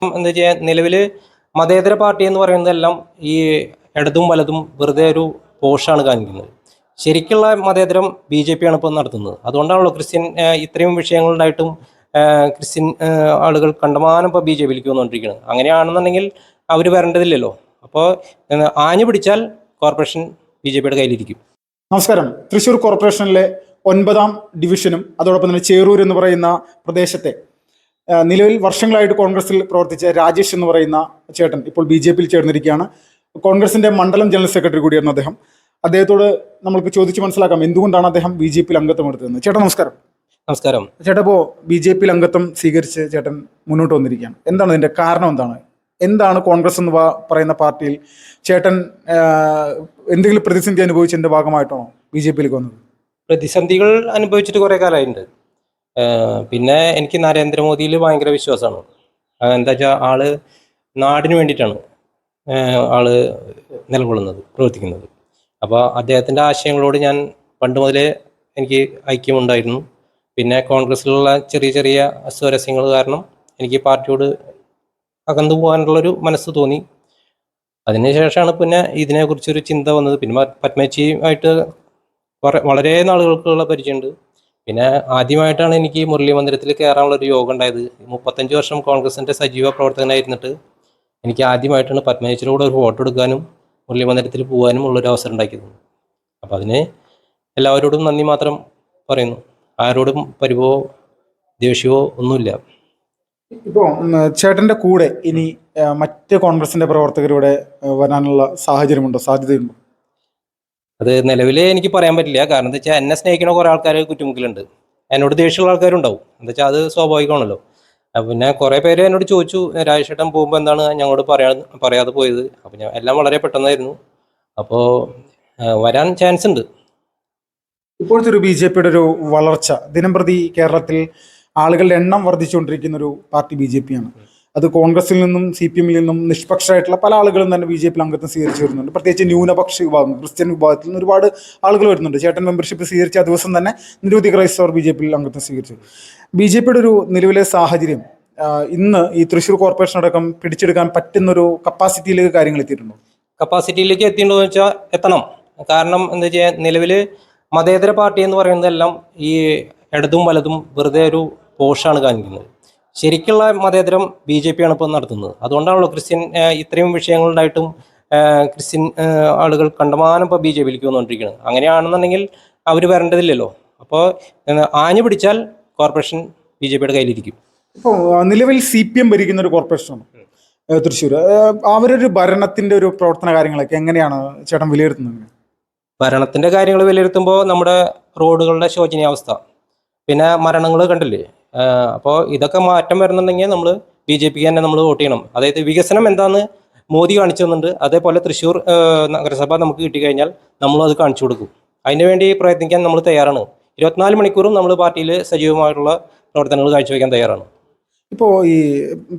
എന്താ വെച്ചാൽ നിലവിൽ മതേതര പാർട്ടി എന്ന് പറയുന്നതെല്ലാം ഈ ഇടതും വലതും വെറുതെ ഒരു പോഷാണ് കാണിക്കുന്നത്. ശരിക്കുള്ള മതേതരം BJP ആണ് ഇപ്പോൾ നടത്തുന്നത്. അതുകൊണ്ടാണല്ലോ ക്രിസ്ത്യൻ ഇത്രയും വിഷയങ്ങളുണ്ടായിട്ടും ക്രിസ്ത്യൻ ആളുകൾ കണ്ടമാനം ഇപ്പോൾ BJPയിലേക്ക് വന്നുകൊണ്ടിരിക്കുന്നത്. അങ്ങനെയാണെന്നുണ്ടെങ്കിൽ അവർ വരേണ്ടതില്ലല്ലോ. അപ്പോൾ ആഞ്ഞു പിടിച്ചാൽ കോർപ്പറേഷൻ BJPയുടെ കയ്യിലിരിക്കും. നമസ്കാരം. തൃശ്ശൂർ കോർപ്പറേഷനിലെ 9ാം ഡിവിഷനും അതോടൊപ്പം തന്നെ ചേറൂർ എന്ന് പറയുന്ന പ്രദേശത്തെ നിലവിൽ വർഷങ്ങളായിട്ട് കോൺഗ്രസിൽ പ്രവർത്തിച്ച രാജേഷ് എന്ന് പറയുന്ന ചേട്ടൻ ഇപ്പോൾ BJPയിൽ ചേർന്നിരിക്കുകയാണ്. കോൺഗ്രസിന്റെ മണ്ഡലം ജനറൽ സെക്രട്ടറി കൂടിയായിരുന്നു അദ്ദേഹം. അദ്ദേഹത്തോട് നമുക്ക് ചോദിച്ച് മനസ്സിലാക്കാം എന്തുകൊണ്ടാണ് അദ്ദേഹം BJPയിൽ അംഗത്വം എടുത്തതെന്ന്. ചേട്ടൻ നമസ്കാരം. നമസ്കാരം. ചേട്ടാ, ഇപ്പോൾ BJPയിൽ അംഗത്വം സ്വീകരിച്ച് ചേട്ടൻ മുന്നോട്ട് വന്നിരിക്കുകയാണ്. എന്താണ് ഇതിന്റെ കാരണം? എന്താണ് കോൺഗ്രസ് എന്ന് പറയുന്ന പാർട്ടിയിൽ ചേട്ടൻ എന്തെങ്കിലും പ്രതിസന്ധി അനുഭവിച്ചതിന്റെ ഭാഗമായിട്ടാണോ BJPയിലേക്ക് വന്നത്? പ്രതിസന്ധികൾ അനുഭവിച്ചിട്ട് കുറേ കാലമായിട്ടുണ്ട്. പിന്നെ എനിക്ക് നരേന്ദ്രമോദിയിൽ ഭയങ്കര വിശ്വാസമാണ്. എന്താ വെച്ചാൽ ആള് നാടിന് വേണ്ടിയിട്ടാണ് ആള് നിലകൊള്ളുന്നത്, പ്രവർത്തിക്കുന്നത്. അപ്പോൾ അദ്ദേഹത്തിൻ്റെ ആശയങ്ങളോട് ഞാൻ പണ്ട് മുതലേ എനിക്ക് ഐക്യമുണ്ടായിരുന്നു. പിന്നെ കോൺഗ്രസ്സിലുള്ള ചെറിയ ചെറിയ അസ്വാരസ്യങ്ങൾ കാരണം എനിക്ക് പാർട്ടിയോട് അകന്നു പോകാനുള്ളൊരു മനസ്സ് തോന്നി. അതിനുശേഷമാണ് പിന്നെ ഇതിനെക്കുറിച്ചൊരു ചിന്ത വന്നത്. പിന്നെ പത്മജിയുമായിട്ട് വളരെ നാളുകൾക്കുള്ള പരിചയമുണ്ട്. പിന്നെ ആദ്യമായിട്ടാണ് എനിക്ക് മുരളി മന്ദിരത്തിൽ കയറാനുള്ളൊരു യോഗം ഉണ്ടായത്. 35 വർഷം കോൺഗ്രസിൻ്റെ സജീവ പ്രവർത്തകനായിരുന്നിട്ട് എനിക്ക് ആദ്യമായിട്ടാണ് പത്മജിയിലൂടെ ഒരു ഫോട്ടോ എടുക്കാനും മുരളി മന്ദിരത്തിൽ പോകാനും ഉള്ളൊരു അവസരം ഉണ്ടാക്കിയത്. അപ്പോൾ അതിന് എല്ലാവരോടും നന്ദി മാത്രം പറയുന്നു. ആരോടും പരിഭവോ ദേഷ്യമോ ഒന്നുമില്ല. ഇപ്പോൾ ചേട്ടൻ്റെ കൂടെ ഇനി മറ്റ് കോൺഗ്രസിൻ്റെ പ്രവർത്തകരുടെ വരാനുള്ള സാഹചര്യമുണ്ടോ, സാധ്യതയുണ്ടോ? അത് നിലവിൽ എനിക്ക് പറയാൻ പറ്റില്ല. കാരണം എന്താ വെച്ചാൽ എന്നെ സ്നേഹിക്കുന്ന കുറേ ആൾക്കാർ കുറ്റുമുക്കിലുണ്ട്. എന്നോട് ദേഷ്യമുള്ള ആൾക്കാരുണ്ടാവും. എന്താ വെച്ചാൽ അത് സ്വാഭാവികമാണല്ലോ. പിന്നെ കുറേ പേര് എന്നോട് ചോദിച്ചു, രാജേഷ് ഏട്ടൻ പോകുമ്പോൾ എന്താണ് ഞങ്ങളോട് പറയാതെ പോയത്? അപ്പോൾ ഞാൻ എല്ലാം വളരെ പെട്ടെന്നായിരുന്നു. അപ്പോൾ വരാൻ ചാൻസ് ഉണ്ട്. ഇപ്പോഴത്തെ ഒരു BJPയുടെ ഒരു വളർച്ച, ദിനംപ്രതി കേരളത്തിൽ ആളുകളുടെ എണ്ണം വർദ്ധിച്ചുകൊണ്ടിരിക്കുന്ന ഒരു പാർട്ടി BJPയാണ്. അത് കോൺഗ്രസിൽ നിന്നും CPMൽ നിന്നും നിഷ്പക്ഷമായിട്ടുള്ള പല ആളുകളും തന്നെ BJPയിൽ അംഗത്വം സ്വീകരിച്ചു വരുന്നുണ്ട്. പ്രത്യേകിച്ച് ന്യൂനപക്ഷ വിഭാഗം, ക്രിസ്ത്യൻ വിഭാഗത്തിൽ നിന്ന് ഒരുപാട് ആളുകൾ വരുന്നുണ്ട്. ചേട്ടൻ മെമ്പർഷിപ്പ് സ്വീകരിച്ച ആ ദിവസം തന്നെ നിരവധി ക്രൈസ്തവർ BJPയിൽ അംഗത്വം സ്വീകരിച്ചു. BJPയുടെ ഒരു നിലവിലെ സാഹചര്യം ഇന്ന് ഈ തൃശ്ശൂർ കോർപ്പറേഷൻ അടക്കം പിടിച്ചെടുക്കാൻ പറ്റുന്നൊരു കപ്പാസിറ്റിയിലേക്ക് കാര്യങ്ങൾ എത്തിയിട്ടുണ്ടോ? കപ്പാസിറ്റിയിലേക്ക് എത്തിയിട്ടുണ്ടോ എന്ന് വെച്ചാൽ എത്തണം. കാരണം എന്താ വെച്ചാൽ നിലവിൽ മതേതര പാർട്ടി എന്ന് പറയുന്നതെല്ലാം ഈ ഇടതും വലതും വെറുതെ ഒരു പോഷാണ് കാണിക്കുന്നത്. ശരിക്കുള്ള മതേതരം BJP ആണ് ഇപ്പോൾ നടത്തുന്നത്. അതുകൊണ്ടാണല്ലോ ക്രിസ്ത്യൻ ഇത്രയും വിഷയങ്ങളുണ്ടായിട്ടും ക്രിസ്ത്യൻ ആളുകൾ കണ്ടമാനം ഇപ്പോൾ BJPയിലേക്ക് വന്നുകൊണ്ടിരിക്കുന്നത്. അങ്ങനെയാണെന്നുണ്ടെങ്കിൽ അവർ വരേണ്ടതില്ലല്ലോ. അപ്പോൾ ആഞ്ഞു പിടിച്ചാൽ കോർപ്പറേഷൻ BJPയുടെ കയ്യിലിരിക്കും. ഇപ്പോൾ നിലവിൽ CPM ഭരിക്കുന്ന ഒരു കോർപ്പറേഷനാണ് തൃശ്ശൂർ. അവരൊരു ഭരണത്തിൻ്റെ ഒരു പ്രവർത്തന കാര്യങ്ങളൊക്കെ എങ്ങനെയാണ് ചേട്ടൻ വിലയിരുത്തുന്നത്? ഭരണത്തിൻ്റെ കാര്യങ്ങൾ വിലയിരുത്തുമ്പോൾ നമ്മുടെ റോഡുകളുടെ ശോചനീയാവസ്ഥ, പിന്നെ മരണങ്ങൾ കണ്ടില്ലേ. അപ്പോൾ ഇതൊക്കെ മാറ്റം വരുന്നുണ്ടെങ്കിൽ നമ്മൾ BJPക്ക് തന്നെ നമ്മൾ വോട്ട് ചെയ്യണം. അതായത് വികസനം എന്താണെന്ന് മോദി കാണിച്ചു തന്നുണ്ട്. അതേപോലെ തൃശ്ശൂർ നഗരസഭ നമുക്ക് കിട്ടിക്കഴിഞ്ഞാൽ നമ്മളും അത് കാണിച്ചു കൊടുക്കും. അതിനുവേണ്ടി പ്രയത്നിക്കാൻ നമ്മൾ തയ്യാറാണ്. 24 മണിക്കൂറും നമ്മൾ പാർട്ടിയിൽ സജീവമായിട്ടുള്ള പ്രവർത്തനങ്ങൾ കാഴ്ചവെക്കാൻ തയ്യാറാണ്. ഇപ്പോൾ ഈ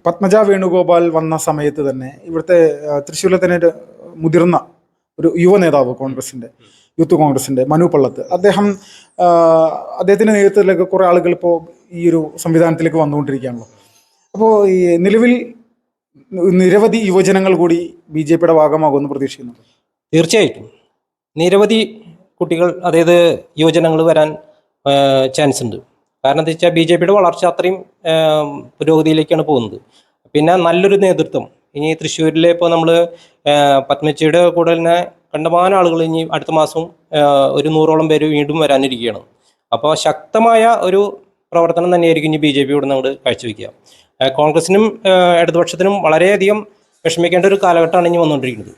പത്മജ വേണുഗോപാൽ വന്ന സമയത്ത് തന്നെ ഇവിടുത്തെ തൃശ്ശൂരിലെ തന്നെ ഒരു മുതിർന്ന ഒരു യുവ നേതാവ് കോൺഗ്രസിൻ്റെ, യൂത്ത് കോൺഗ്രസിൻ്റെ മനു പള്ളത്ത്, അദ്ദേഹത്തിൻ്റെ നേതൃത്വത്തിലേക്ക് കുറേ ആളുകൾ ഇപ്പോൾ ഈ ഒരു സംവിധാനത്തിലേക്ക് വന്നുകൊണ്ടിരിക്കുകയാണല്ലോ. അപ്പോൾ ഈ നിലവിൽ നിരവധി യുവജനങ്ങൾ കൂടി BJPയുടെ ഭാഗമാകുമെന്ന് പ്രതീക്ഷിക്കുന്നു. തീർച്ചയായിട്ടും നിരവധി കുട്ടികൾ, അതായത് യുവജനങ്ങൾ വരാൻ ചാൻസ് ഉണ്ട്. കാരണം എന്താ വെച്ചാൽ BJPയുടെ വളർച്ച അത്രയും പുരോഗതിയിലേക്കാണ് പോകുന്നത്. പിന്നെ നല്ലൊരു നേതൃത്വം ഇനി തൃശ്ശൂരിൽ ഇപ്പോൾ നമ്മൾ പത്മജിയുടെ കൂടെ തന്നെ കണ്ടമാനം ആളുകൾ ഇനി അടുത്ത മാസം ഒരു 100ഓളം പേര് വീണ്ടും വരാനിരിക്കുകയാണ്. അപ്പോൾ ശക്തമായ ഒരു പ്രവർത്തനം തന്നെയായിരിക്കും ഇനി BJPയോട് നമ്മൾ കാഴ്ചവെക്കുക. കോൺഗ്രസിനും ഇടതുപക്ഷത്തിനും വളരെയധികം വിഷമിക്കേണ്ട ഒരു കാലഘട്ടമാണ് ഇനി വന്നുകൊണ്ടിരിക്കുന്നത്.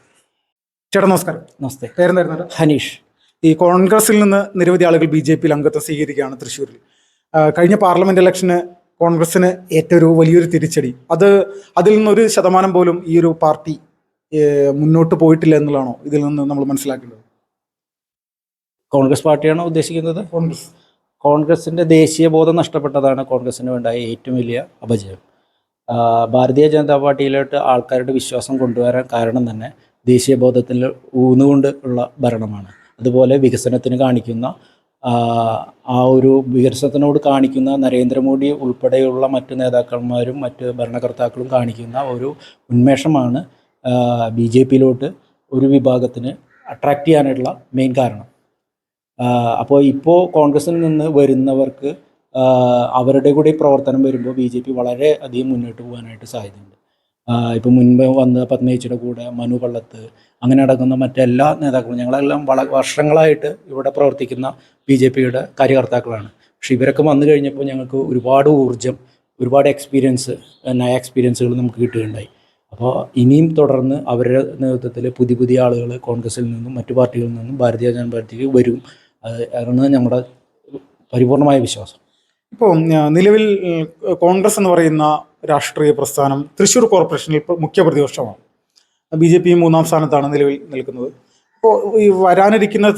ചേട്ടാ നമസ്കാരം. നമസ്തേ. പേരെന്തായിരുന്നു? ഹനീഷ്. ഈ കോൺഗ്രസിൽ നിന്ന് നിരവധി ആളുകൾ BJPയിൽ അംഗത്വം സ്വീകരിക്കുകയാണ് തൃശ്ശൂരിൽ. കഴിഞ്ഞ പാർലമെന്റ് ഇലക്ഷന് കോൺഗ്രസിന് ഏറ്റവും വലിയൊരു തിരിച്ചടി, അതിൽ നിന്നൊരു ശതമാനം പോലും ഈ ഒരു പാർട്ടി മുന്നോട്ട് പോയിട്ടില്ല എന്നുള്ളതാണോ ഇതിൽ നിന്ന് നമ്മൾ മനസ്സിലാക്കേണ്ടത്? കോൺഗ്രസ് പാർട്ടിയാണോ ഉദ്ദേശിക്കുന്നത്? കോൺഗ്രസിൻ്റെ ദേശീയ ബോധം നഷ്ടപ്പെട്ടതാണ് കോൺഗ്രസിന് ഉണ്ടായ ഏറ്റവും വലിയ അപജയം. ഭാരതീയ ജനതാ പാർട്ടിയിലോട്ട് ആൾക്കാരുടെ വിശ്വാസം കൊണ്ടുവരാൻ കാരണം തന്നെ ദേശീയ ബോധത്തിൽ ഊന്നുകൊണ്ട് ഉള്ള ഭരണമാണ്. അതുപോലെ വികസനത്തിന് കാണിക്കുന്ന ആ ഒരു വികസനത്തിനോട് കാണിക്കുന്ന നരേന്ദ്രമോദി ഉൾപ്പെടെയുള്ള മറ്റ് നേതാക്കന്മാരും മറ്റ് ഭരണകർത്താക്കളും കാണിക്കുന്ന ഒരു ഉന്മേഷമാണ് ബി ജെ പിയിലോട്ട് ഒരു വിഭാഗത്തിന് അട്രാക്റ്റ് ചെയ്യാനായിട്ടുള്ള മെയിൻ കാരണം. അപ്പോൾ ഇപ്പോൾ കോൺഗ്രസിൽ നിന്ന് വരുന്നവർക്ക് അവരുടെ കൂടി പ്രവർത്തനം വരുമ്പോൾ ബി ജെ പി വളരെ അധികം മുന്നോട്ട് പോകാനായിട്ട് സാധ്യതയുണ്ട്. ഇപ്പോൾ മുൻപ് വന്ന പത്മേച്ചിയുടെ കൂടെ മനു പള്ളത്ത് അങ്ങനെ നടക്കുന്ന മറ്റെല്ലാ നേതാക്കളും ഞങ്ങളെല്ലാം വർഷങ്ങളായിട്ട് ഇവിടെ പ്രവർത്തിക്കുന്ന ബി ജെ പിയുടെ കാര്യകർത്താക്കളാണ്. പക്ഷേ ഇവരൊക്കെ വന്നു കഴിഞ്ഞപ്പോൾ ഞങ്ങൾക്ക് ഒരുപാട് ഊർജ്ജം, ഒരുപാട് എക്സ്പീരിയൻസുകൾ നമുക്ക് കിട്ടുകയുണ്ടായി. അപ്പോൾ ഇനിയും തുടർന്ന് അവരുടെ നേതൃത്വത്തിൽ പുതിയ പുതിയ ആളുകൾ കോൺഗ്രസിൽ നിന്നും മറ്റു പാർട്ടികളിൽ നിന്നും ഭാരതീയ ജനതാ പാർട്ടിക്ക് വരും. അതാണ് നമ്മുടെ പരിപൂർണമായ വിശ്വാസം. ഇപ്പോൾ നിലവിൽ കോൺഗ്രസ് എന്ന് പറയുന്ന രാഷ്ട്രീയ പ്രസ്ഥാനം തൃശ്ശൂർ കോർപ്പറേഷനിൽ ഇപ്പോൾ മുഖ്യ പ്രതിപക്ഷമാണ്. ബി ജെ പി 3-ാം സ്ഥാനത്താണ് നിലവിൽ നിൽക്കുന്നത്. അപ്പോൾ ഈ വരാനിരിക്കുന്ന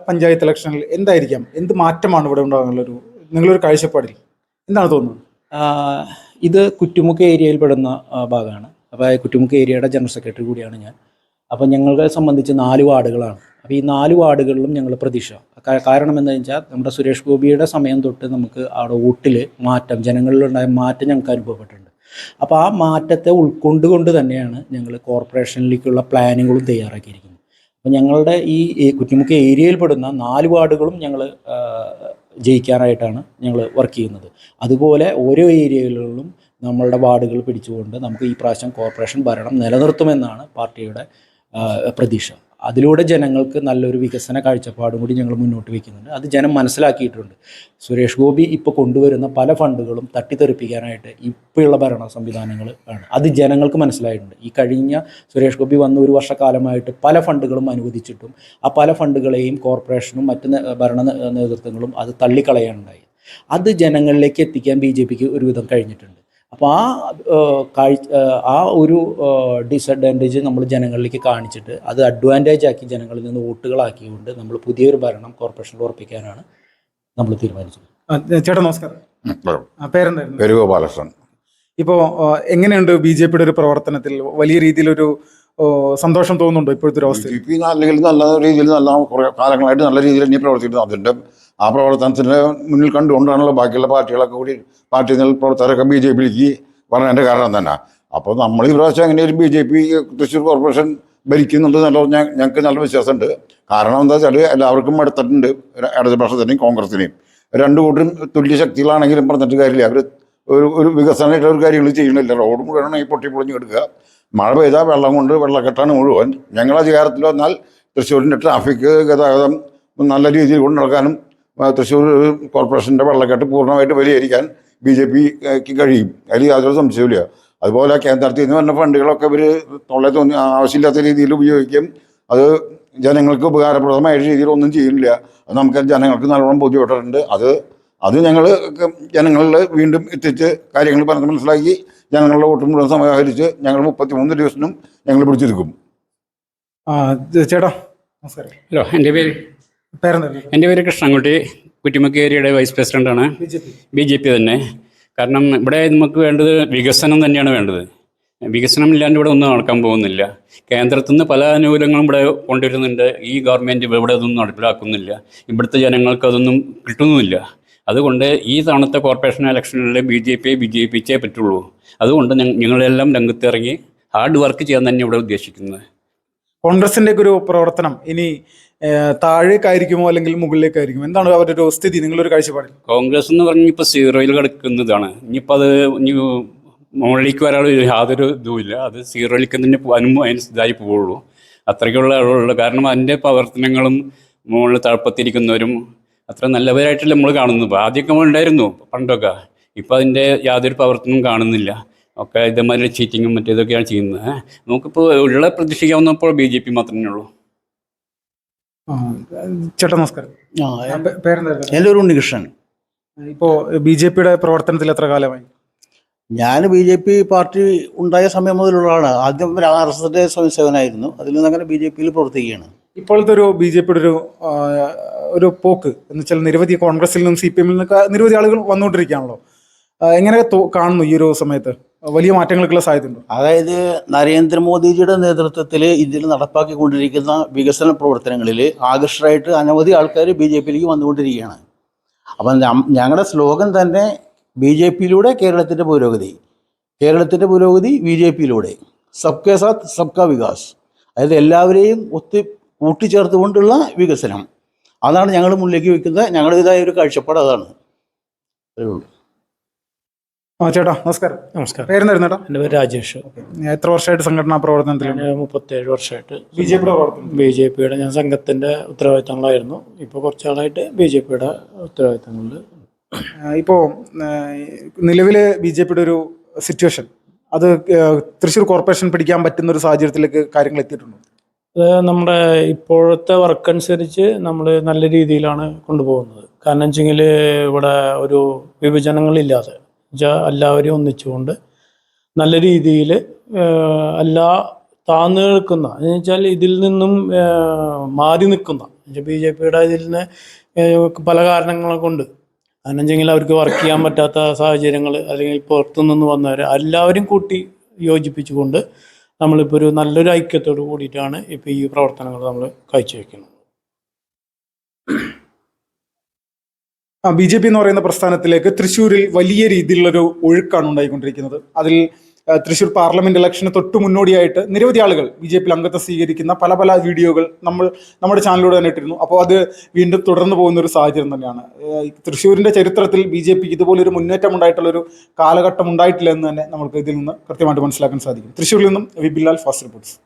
പഞ്ചായത്ത് ഇലക്ഷനിൽ എന്തായിരിക്കാം, എന്ത് മാറ്റമാണ് ഇവിടെ ഉണ്ടാകുന്നുള്ളൊരു നിങ്ങളൊരു കാഴ്ചപ്പാടിൽ എന്താണ് തോന്നുന്നത്? ഇത് കുറ്റുമുക്ക് ഏരിയയിൽ പെടുന്ന ഭാഗമാണ്. അപ്പോൾ കുറ്റുമുക്ക് ഏരിയയുടെ ജനറൽ സെക്രട്ടറി കൂടിയാണ് ഞാൻ. അപ്പോൾ ഞങ്ങളെ സംബന്ധിച്ച് 4 വാർഡുകളാണ്. അപ്പോൾ ഈ 4 വാർഡുകളിലും ഞങ്ങൾ പ്രതീക്ഷ. കാരണം എന്താണെന്ന് വെച്ചാൽ നമ്മുടെ സുരേഷ് ഗോപിയുടെ സമയം തൊട്ട് നമുക്ക് അവിടെ വോട്ടിൽ മാറ്റം, ജനങ്ങളിലുണ്ടായ മാറ്റം ഞങ്ങൾക്ക് അനുഭവപ്പെട്ടിട്ടുണ്ട്. അപ്പോൾ ആ മാറ്റത്തെ ഉൾക്കൊണ്ടുകൊണ്ട് തന്നെയാണ് ഞങ്ങൾ കോർപ്പറേഷനിലേക്കുള്ള പ്ലാനുകളും തയ്യാറാക്കിയിരിക്കുന്നത്. അപ്പോൾ ഞങ്ങളുടെ ഈ കുറ്റിമുക്ക് ഏരിയയിൽ പെടുന്ന 4 വാർഡുകളും ഞങ്ങൾ ജയിക്കാനായിട്ടാണ് ഞങ്ങൾ വർക്ക് ചെയ്യുന്നത്. അതുപോലെ ഓരോ ഏരിയകളിലും നമ്മളുടെ വാർഡുകൾ പിടിച്ചുകൊണ്ട് നമുക്ക് ഈ പ്രാവശ്യം കോർപ്പറേഷൻ ഭരണം നിലനിർത്തുമെന്നാണ് പാർട്ടിയുടെ പ്രതീക്ഷ. അതിലൂടെ ജനങ്ങൾക്ക് നല്ലൊരു വികസന കാഴ്ചപ്പാടും കൂടി ഞങ്ങൾ മുന്നോട്ട് വയ്ക്കുന്നുണ്ട്. അത് ജനം മനസ്സിലാക്കിയിട്ടുണ്ട്. സുരേഷ് ഗോപി ഇപ്പോൾ കൊണ്ടുവരുന്ന പല ഫണ്ടുകളും തട്ടിത്തെറിപ്പിക്കാനായിട്ട് ഇപ്പോഴുള്ള ഭരണ സംവിധാനങ്ങൾ ആണ്. അത് ജനങ്ങൾക്ക് മനസ്സിലായിട്ടുണ്ട്. ഈ കഴിഞ്ഞ സുരേഷ് ഗോപി വന്ന 1 വർഷക്കാലമായിട്ട് പല ഫണ്ടുകളും അനുവദിച്ചിട്ടും ആ പല ഫണ്ടുകളെയും കോർപ്പറേഷനും മറ്റ് ഭരണ നേതൃത്വങ്ങളും അത് തള്ളിക്കളയാനുണ്ടായി. അത് ജനങ്ങളിലേക്ക് എത്തിക്കാൻ ബി ജെ പിക്ക് ഒരുവിധം കഴിഞ്ഞിട്ടുണ്ട്. അപ്പോൾ ആ ഒരു ഡിസഡ്വാൻറ്റേജ് നമ്മൾ ജനങ്ങളിലേക്ക് കാണിച്ചിട്ട് അത് അഡ്വാൻറ്റേജ് ആക്കി ജനങ്ങളിൽ നിന്ന് വോട്ടുകളാക്കിക്കൊണ്ട് നമ്മൾ പുതിയൊരു ഭരണം കോർപ്പറേഷനിൽ ഉറപ്പിക്കാനാണ് നമ്മൾ തീരുമാനിച്ചത്. ചേട്ടാ നമസ്കാരം. പേരെന്തായിരുന്നു? പേര് ഗോപാലകൃഷ്ണൻ. ഇപ്പോൾ എങ്ങനെയുണ്ട് ബി ജെ പിയുടെ ഒരു പ്രവർത്തനത്തിൽ? വലിയ രീതിയിലൊരു സന്തോഷം തോന്നുന്നുണ്ടോ ഇപ്പോഴത്തെ ഒരു അവസ്ഥ? ബി ജെ പി അല്ലെങ്കിൽ നല്ല രീതിയിൽ നല്ല കുറേ കാലങ്ങളായിട്ട് നല്ല രീതിയിൽ തന്നെ പ്രവർത്തിക്കുന്നു. അതിൻ്റെ ആ പ്രവർത്തനത്തിൻ്റെ മുന്നിൽ കണ്ടുകൊണ്ടാണല്ലോ ബാക്കിയുള്ള പാർട്ടികളൊക്കെ കൂടി പാർട്ടി പ്രവർത്തകരൊക്കെ ബി ജെ പിയിലേക്ക് പറഞ്ഞതിൻ്റെ കാരണം തന്നെ. അപ്പോൾ നമ്മൾ ഈ പ്രാവശ്യം എങ്ങനെയും B J P Thrissur corporation ഭരിക്കുന്നുണ്ട് നല്ല ഞങ്ങൾക്ക് നല്ല വിശ്വാസമുണ്ട്. കാരണം എന്താ വെച്ചാൽ എല്ലാവർക്കും എടുത്തിട്ടുണ്ട്, ഇടതുപക്ഷത്തിനെയും കോൺഗ്രസിനെയും. 2 കൂട്ടരും തുല്യ ശക്തികളാണെങ്കിലും പറഞ്ഞിട്ട് കാര്യമില്ല. അവർ ഒരു വികസനമായിട്ട് ഒരു കാര്യങ്ങൾ ചെയ്യണില്ല. റോഡ് മുഴുവൻ ഈ പൊട്ടിപ്പൊളിഞ്ഞ് കിടക്കുക. മഴ പെയ്താൽ വെള്ളം കൊണ്ട് വെള്ളക്കെട്ടാണ് മുഴുവൻ. ഞങ്ങൾ അധികാരത്തിൽ വന്നാൽ തൃശ്ശൂരിൻ്റെ ട്രാഫിക് ഗതാഗതം നല്ല രീതിയിൽ കൊണ്ടു നടക്കാനും തൃശ്ശൂർ കോർപ്പറേഷൻ്റെ വെള്ളക്കെട്ട് പൂർണ്ണമായിട്ട് പരിഹരിക്കാൻ ബി ജെ പിക്ക് കഴിയും. അതിൽ യാതൊരു സംശയമില്ല. അതുപോലെ കേന്ദ്രത്തിൽ നിന്ന് വരുന്ന ഫണ്ടുകളൊക്കെ ഇവർ തോന്നി ആവശ്യമില്ലാത്ത രീതിയിൽ ഉപയോഗിക്കും. അത് ജനങ്ങൾക്ക് ഉപകാരപ്രദമായ രീതിയിൽ ഒന്നും ചെയ്യുന്നില്ല. അത് നമുക്ക് ജനങ്ങൾക്ക് നല്ലോണം ബോധ്യപ്പെട്ടിട്ടുണ്ട്. അത് ഞങ്ങൾ ജനങ്ങളിൽ വീണ്ടും എത്തിച്ച് കാര്യങ്ങൾ പറഞ്ഞ് മനസ്സിലാക്കി ജനങ്ങളുടെ വോട്ട് മുഴുവൻ സമാഹരിച്ച് ഞങ്ങൾ 33 ദിവസത്തിനും ഞങ്ങൾ പിടിച്ചെടുക്കും. ചേട്ടാ നമസ്കാരം. ഹലോ, എൻ്റെ പേര് കൃഷ്ണൻകുട്ടി, കുറ്റിമുക്ക് ഏരിയയുടെ വൈസ് പ്രസിഡൻ്റാണ്. ബി ജെ പി തന്നെ. കാരണം ഇവിടെ നമുക്ക് വേണ്ടത് വികസനം തന്നെയാണ് വേണ്ടത്. വികസനം ഇല്ലാണ്ട് ഇവിടെ ഒന്നും നടക്കാൻ പോകുന്നില്ല. കേന്ദ്രത്തിൽ നിന്ന് പല ആനുകൂല്യങ്ങളും ഇവിടെ കൊണ്ടുവരുന്നുണ്ട്. ഈ ഗവൺമെൻറ് ഇവിടെ അതൊന്നും നടപ്പിലാക്കുന്നില്ല. ഇവിടുത്തെ ജനങ്ങൾക്ക് അതൊന്നും കിട്ടുന്നുമില്ല. അതുകൊണ്ട് ഈ തവണത്തെ കോർപ്പറേഷൻ ഇലക്ഷനിൽ ബി ജെ പിയെ വിജയിപ്പിച്ചേ പറ്റുള്ളൂ. അതുകൊണ്ട് ഞങ്ങളെല്ലാം രംഗത്തിറങ്ങി ഹാർഡ് വർക്ക് ചെയ്യാൻ തന്നെ ഇവിടെ ഉദ്ദേശിക്കുന്നത്. കോൺഗ്രസിൻ്റെ ഒരു പ്രവർത്തനം ഇനി താഴേക്കായിരിക്കുമോ അല്ലെങ്കിൽ മുകളിലേക്കായിരിക്കുമോ? എന്താണ് അവരുടെ ഒരു സ്ഥിതി, നിങ്ങളൊരു കാഴ്ചപ്പാടിൽ? കോൺഗ്രസ് എന്ന് പറഞ്ഞാൽ ഇപ്പോൾ 0-യിൽ കിടക്കുന്നതാണ്. ഇനിയിപ്പോൾ അത് മുകളിലേക്ക് വരാനുള്ള യാതൊരു ഇതുമില്ല. അത് 0-ലേക്ക് തന്നെ ഇതായി പോവുള്ളൂ. അത്രയ്ക്കുള്ള ആളുകളുള്ളൂ. കാരണം അതിൻ്റെ പ്രവർത്തനങ്ങളും മുകളിൽ താഴ്പ്പത്തിരിക്കുന്നവരും അത്ര നല്ലവരായിട്ടല്ല നമ്മൾ കാണുന്നത്. ആദ്യമൊക്കെ ഉണ്ടായിരുന്നു പണ്ടൊക്കെ. ഇപ്പോൾ അതിൻ്റെ യാതൊരു പ്രവർത്തനവും കാണുന്നില്ല. ഒക്കെ ഇതേമാതിരി ചീറ്റിങ്ങും മറ്റേതൊക്കെയാണ് ചെയ്യുന്നത്. നമുക്കിപ്പോൾ ഉള്ള പ്രതീക്ഷിക്കാവുന്നപ്പോൾ ബി ജെ പി മാത്രമേ ഉള്ളൂ. ചേട്ടാ നമസ്കാരം. പേരെന്തായിരുന്നു? എൻ്റെ ഒരു ഉണ്ണികൃഷ്ണൻ. ഇപ്പോൾ ബി ജെ പിയുടെ പ്രവർത്തനത്തിൽ എത്ര കാലമായി? ഞാൻ ബി ജെ പി പാർട്ടി ഉണ്ടായ സമയം മുതലുള്ള ആളാണ്. ആദ്യം RSSന്റെ സ്വയംസേവനായിരുന്നു. അതിൽ നിന്ന് അങ്ങനെ ബി ജെ പിയിൽ പ്രവർത്തിക്കുകയാണ്. ഇപ്പോഴത്തെ ഒരു ബി ജെ പിയുടെ ഒരു പോക്ക് എന്ന് വെച്ചാൽ നിരവധി കോൺഗ്രസിൽ നിന്നും CPM-ൽ നിന്നൊക്കെ നിരവധി ആളുകൾ വന്നുകൊണ്ടിരിക്കുകയാണല്ലോ. എങ്ങനെ കാണുന്നു ഈ ഒരു സമയത്ത് വലിയ മാറ്റങ്ങൾക്കുള്ള സാധ്യതയുണ്ട്? അതായത് നരേന്ദ്രമോദിജിയുടെ നേതൃത്വത്തിൽ ഇന്ത്യയിൽ നടപ്പാക്കിക്കൊണ്ടിരിക്കുന്ന വികസന പ്രവർത്തനങ്ങളിൽ ആകർഷകരായിട്ട് അനവധി ആൾക്കാർ BJPയിലേക്ക് വന്നുകൊണ്ടിരിക്കുകയാണ്. അപ്പം ഞങ്ങളുടെ സ്ലോഗൻ തന്നെ BJPയിലൂടെ കേരളത്തിൻ്റെ പുരോഗതി, കേരളത്തിൻ്റെ പുരോഗതി BJPയിലൂടെ, സബ്കെ സാത്ത് സബ്കാ വികാസ്. അതായത് എല്ലാവരെയും കൂട്ടിച്ചേർത്തുകൊണ്ടുള്ള വികസനം. അതാണ് ഞങ്ങൾ മുന്നിലേക്ക് വയ്ക്കുന്നത്. ഞങ്ങളുടേതായ ഒരു കാഴ്ചപ്പാട് അതാണ്. അത്രേ ഉള്ളൂ. ചേട്ടാ നമസ്കാരം. നമസ്കാരം. പേരെന്തായിരുന്നു ചേട്ടാ? എൻ്റെ പേര് രാജേഷ്. എത്ര വർഷമായിട്ട് സംഘടനാ പ്രവർത്തനത്തിലാണ്? ഞാൻ 37 വർഷമായിട്ട് BJPയുടെ പ്രവർത്തനം. BJPയുടെ ഞാൻ സംഘത്തിൻ്റെ ഉത്തരവാദിത്തങ്ങളായിരുന്നു. ഇപ്പോൾ കുറച്ചാളായിട്ട് BJPയുടെ ഉത്തരവാദിത്തങ്ങളിൽ. ഇപ്പോൾ നിലവിലെ BJPയുടെ ഒരു സിറ്റുവേഷൻ, അത് തൃശ്ശൂർ കോർപ്പറേഷൻ പിടിക്കാൻ പറ്റുന്ന ഒരു സാഹചര്യത്തിലേക്ക് കാര്യങ്ങൾ എത്തിയിട്ടുണ്ടോ? അത് നമ്മുടെ ഇപ്പോഴത്തെ വർക്ക് അനുസരിച്ച് നമ്മൾ നല്ല രീതിയിലാണ് കൊണ്ടുപോകുന്നത്. കാരണം വെച്ചെങ്കിൽ ഇവിടെ ഒരു വിഭജനങ്ങളില്ലാതെ എല്ലാവരെയും ഒന്നിച്ചുകൊണ്ട് നല്ല രീതിയിൽ എല്ലാ താഴ്ന്നു നിൽക്കുന്ന എന്ന് വെച്ചാൽ ഇതിൽ നിന്നും മാറി നിൽക്കുന്ന BJPയുടെ ഇതിൽ നിന്ന് പല കാരണങ്ങളെ കൊണ്ട്, കാരണം വെച്ചെങ്കിൽ അവർക്ക് വർക്ക് ചെയ്യാൻ പറ്റാത്ത സാഹചര്യങ്ങൾ അല്ലെങ്കിൽ പുറത്തുനിന്ന് വന്നവർ എല്ലാവരും കൂട്ടി യോജിപ്പിച്ചുകൊണ്ട് നമ്മളിപ്പോൾ ഒരു നല്ലൊരു ഐക്യത്തോട് കൂടിയിട്ടാണ് ഇപ്പോൾ ഈ പ്രവർത്തനങ്ങൾ നമ്മൾ കാഴ്ചവെക്കുന്നത്. BJP എന്ന് പറയുന്ന പ്രസ്ഥാനത്തിലേക്ക് തൃശ്ശൂരിൽ വലിയ രീതിയിലുള്ളൊരു ഒഴുക്കാണ് ഉണ്ടായിക്കൊണ്ടിരിക്കുന്നത്. അതിൽ തൃശ്ശൂർ പാർലമെന്റ് ഇലക്ഷന് തൊട്ട് മുന്നോടിയായിട്ട് നിരവധി ആളുകൾ BJPയിൽ അംഗത്വം സ്വീകരിക്കുന്ന പല വീഡിയോകൾ നമ്മുടെ ചാനലിലൂടെ തന്നെ ഇട്ടിരുന്നു. അപ്പോൾ അത് വീണ്ടും തുടർന്ന് പോകുന്ന ഒരു സാഹചര്യം തന്നെയാണ്. തൃശ്ശൂരിന്റെ ചരിത്രത്തിൽ BJPക്ക് ഇതുപോലൊരു മുന്നേറ്റം ഉണ്ടായിട്ടുള്ളൊരു കാലഘട്ടം ഉണ്ടായിട്ടില്ല എന്ന് തന്നെ നമുക്ക് ഇതിൽ നിന്ന് കൃത്യമായിട്ട് മനസ്സിലാക്കാൻ സാധിക്കും. തൃശ്ശൂരിൽ നിന്നും വിപിൻ ലാൽ, ഫാസ്റ്റ് റിപ്പോർട്ട്സ്.